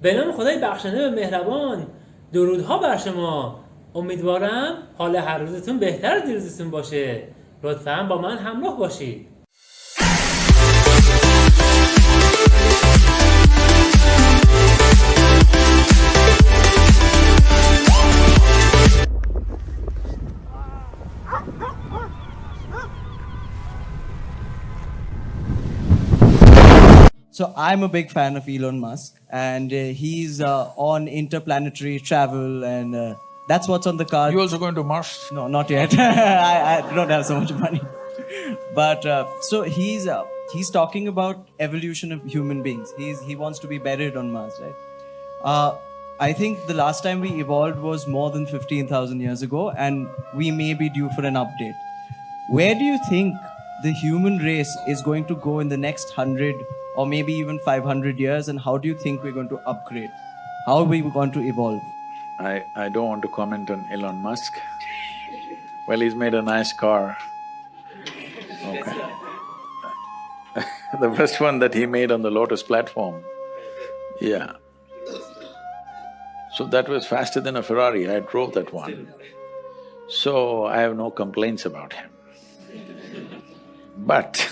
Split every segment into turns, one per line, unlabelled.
به نام خدای بخشنده و مهربان، درودها بر شما. امیدوارم حال هر روزتون بهتر از دیروزتون باشه. لطفاً با من همراه باشید.
So I'm a big fan of Elon Musk, and he's on interplanetary travel, and that's what's on the card.
You also going to Mars?
No, not yet. I don't have so much money. But so he's talking about evolution of human beings. He wants to be buried on Mars, right? I think the last time we evolved was more than 15,000 years ago, and we may be due for an update. Where do you think the human race is going to go in the next 100 or maybe even 500 years, and how do you think we're going to upgrade? How are we going to evolve?
I don't want to comment on Elon Musk. Well, he's made a nice car. Okay. The first one that he made on the Lotus platform, yeah. So that was faster than a Ferrari, I drove that one. So I have no complaints about him. But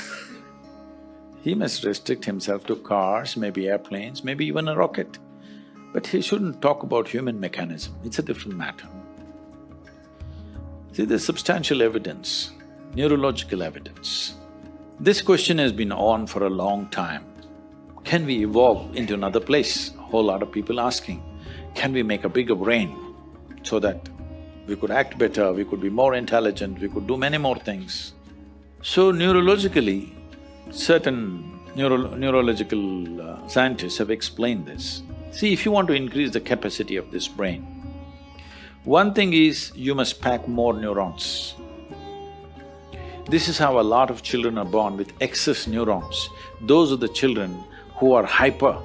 he must restrict himself to cars, maybe airplanes, maybe even a rocket. But he shouldn't talk about human mechanism, it's a different matter. See, there's substantial evidence, neurological evidence. This question has been on for a long time. Can we evolve into another place? A whole lot of people asking. Can we make a bigger brain so that we could act better, we could be more intelligent, we could do many more things? So neurologically, certain neurological scientists have explained this. See, if you want to increase the capacity of this brain, one thing is you must pack more neurons. This is how a lot of children are born with excess neurons. Those are the children who are hyper,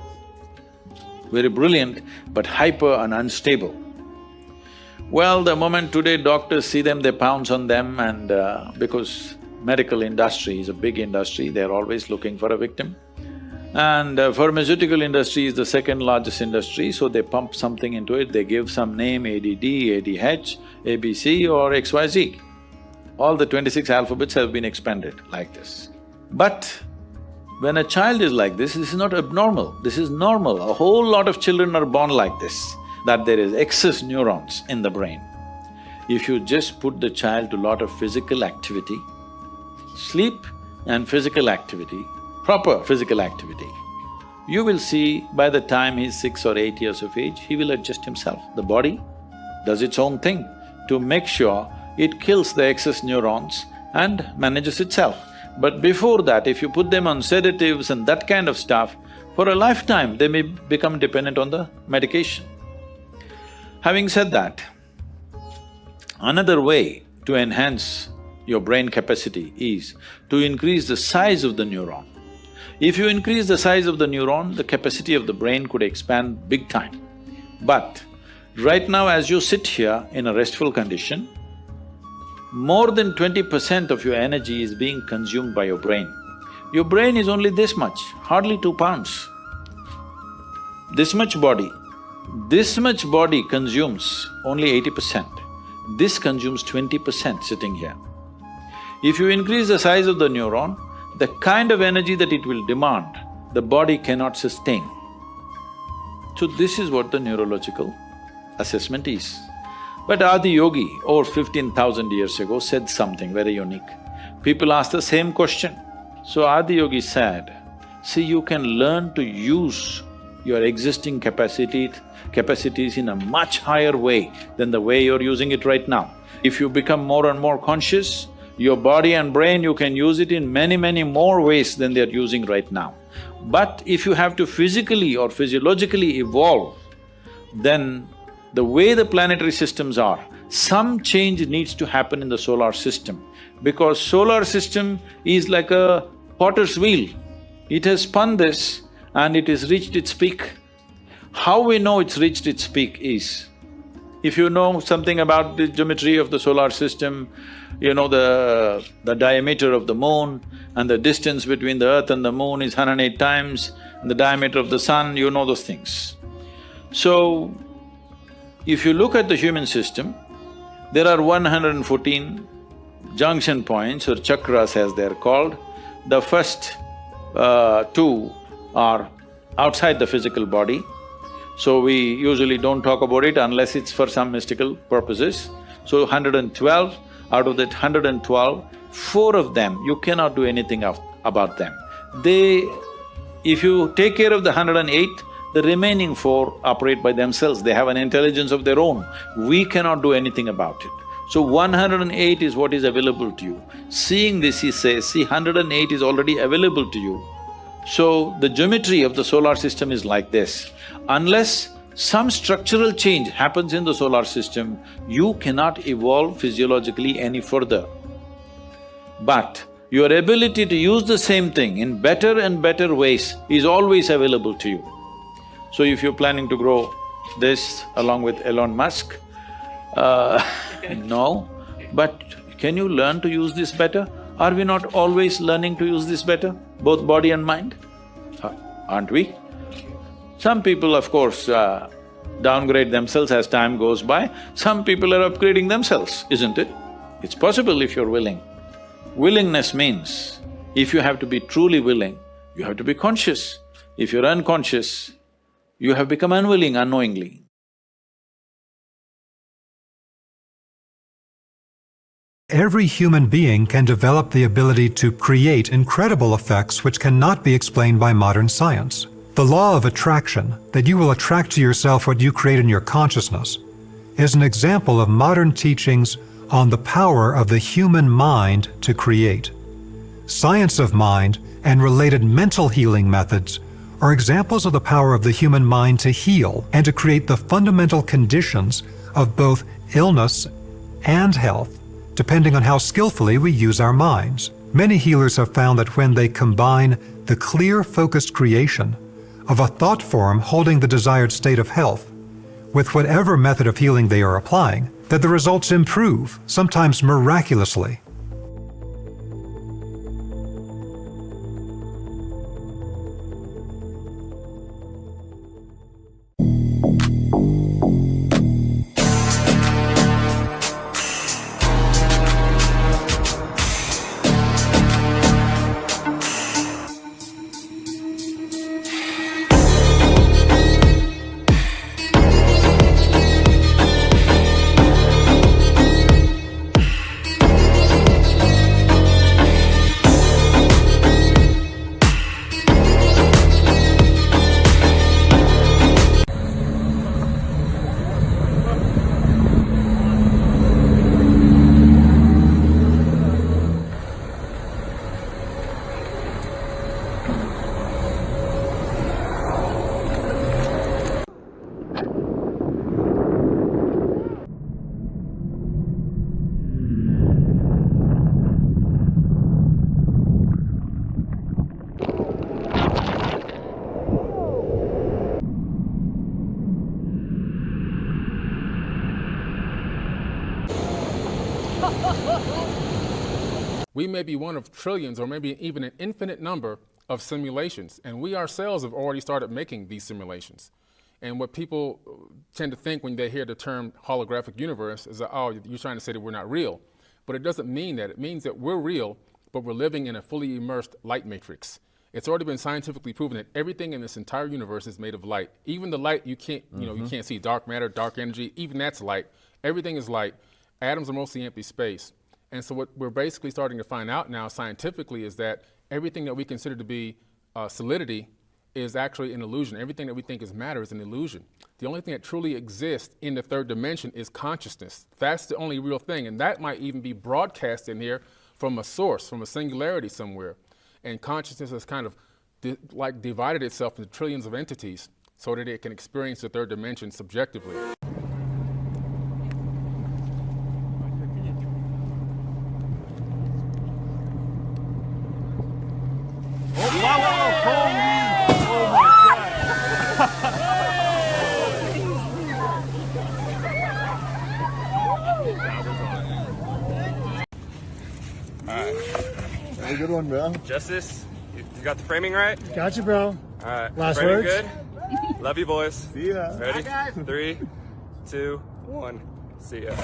very brilliant, but hyper and unstable. Well, the moment today doctors see them, they pounce on them, and because medical industry is a big industry, they're always looking for a victim. And pharmaceutical industry is the second largest industry, so they pump something into it, they give some name, ADD, ADH, ABC or XYZ. All the 26 alphabets have been expanded like this. But when a child is like this is not abnormal, this is normal. A whole lot of children are born like this, that there is excess neurons in the brain. If you just put the child to a lot of physical activity, sleep and physical activity, proper physical activity, you will see by the time he's 6 or 8 years of age, he will adjust himself. The body does its own thing to make sure it kills the excess neurons and manages itself. But before that, if you put them on sedatives and that kind of stuff, for a lifetime they may become dependent on the medication. Having said that, another way to enhance your brain capacity is to increase the size of the neuron. If you increase the size of the neuron, the capacity of the brain could expand big time. But right now as you sit here in a restful condition, more than 20% of your energy is being consumed by your brain. Your brain is only this much, hardly 2 pounds. This much body consumes only 80%. This consumes 20% sitting here. If you increase the size of the neuron, the kind of energy that it will demand, the body cannot sustain. So this is what the neurological assessment is. But Adi Yogi, over 15,000 years ago, said something very unique. People asked the same question. So Adi Yogi said, see, you can learn to use your existing capacities in a much higher way than the way you're using it right now. If you become more and more conscious, your body and brain, you can use it in many, many more ways than they're using right now. But if you have to physically or physiologically evolve, then the way the planetary systems are, some change needs to happen in the solar system, because solar system is like a potter's wheel. It has spun this and it has reached its peak. How we know it's reached its peak is, if you know something about the geometry of the solar system, you know the diameter of the moon and the distance between the earth and the moon is 108 times, and the diameter of the sun, you know those things. So, if you look at the human system, there are 114 junction points or chakras as they're called. The first two are outside the physical body, so we usually don't talk about it unless it's for some mystical purposes. So 112, out of that 112, 4 of them, you cannot do anything about them. If you take care of the 108, the remaining 4 operate by themselves, they have an intelligence of their own. We cannot do anything about it. So 108 is what is available to you. Seeing this, he says, see, 108 is already available to you. So the geometry of the solar system is like this. Unless some structural change happens in the solar system, you cannot evolve physiologically any further. But your ability to use the same thing in better and better ways is always available to you. So if you're planning to grow this along with Elon Musk, no, but can you learn to use this better? Are we not always learning to use this better, both body and mind? Aren't we? Some people, of course, downgrade themselves as time goes by. Some people are upgrading themselves, isn't it? It's possible if you're willing. Willingness means, if you have to be truly willing, you have to be conscious. If you're unconscious, you have become unwilling unknowingly.
Every human being can develop the ability to create incredible effects which cannot be explained by modern science. The law of attraction, that you will attract to yourself what you create in your consciousness, is an example of modern teachings on the power of the human mind to create. Science of mind and related mental healing methods are examples of the power of the human mind to heal and to create the fundamental conditions of both illness and health, depending on how skillfully we use our minds. Many healers have found that when they combine the clear, focused creation of a thought form holding the desired state of health with whatever method of healing they are applying, that the results improve, sometimes miraculously.
We may be one of trillions or maybe even an infinite number of simulations, and we ourselves have already started making these simulations. And what people tend to think when they hear the term holographic universe is that, oh, you're trying to say that we're not real. But it doesn't mean that. It means that we're real, but we're living in a fully immersed light matrix. It's already been scientifically proven that everything in this entire universe is made of light. Even the light you can't, you can't see, dark matter, dark energy, even that's light. Everything is light. Atoms are mostly empty space. And so what we're basically starting to find out now scientifically is that everything that we consider to be solidity is actually an illusion. Everything that we think is matter is an illusion. The only thing that truly exists in the third dimension is consciousness. That's the only real thing, and that might even be broadcast in here from a source, from a singularity somewhere. And consciousness has kind of divided itself into trillions of entities so that it can experience the third dimension subjectively.
Have a good one, bro.
Justice, you got the framing right?
Gotcha, bro.
All right.
Last
framing
words?
good?
Love you, boys.
See ya.
Ready? 3, 2, 1. See ya.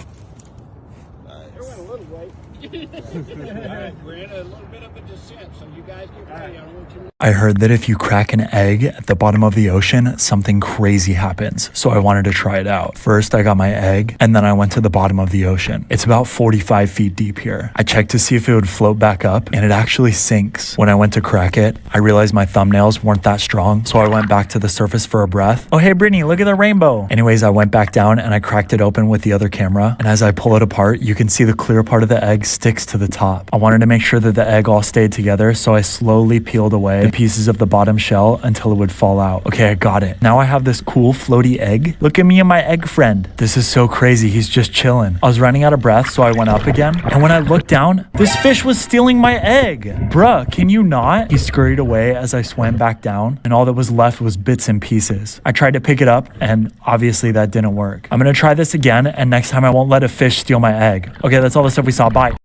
I heard that if you crack an egg at the bottom of the ocean, something crazy happens. So I wanted to try it out. First, I got my egg, and then I went to the bottom of the ocean. It's about 45 feet deep here. I checked to see if it would float back up, and it actually sinks. When I went to crack it, I realized my thumbnails weren't that strong, so I went back to the surface for a breath. Oh, hey, Brittany, look at the rainbow. Anyways, I went back down and I cracked it open with the other camera. And as I pull it apart, you can see the clear part of the egg sticks to the top. I wanted to make sure that the egg all stayed together, so I slowly peeled away the pieces of the bottom shell until it would fall out. Okay, I got it. Now I have this cool floaty egg. Look at me and my egg friend. This is so crazy. He's just chilling. I was running out of breath, so I went up again. And when I looked down, this fish was stealing my egg. Bruh, can you not? He scurried away as I swam back down, and all that was left was bits and pieces. I tried to pick it up, and obviously that didn't work. I'm gonna try this again, and next time I won't let a fish steal my egg. Okay, that's all the stuff we saw. Bye.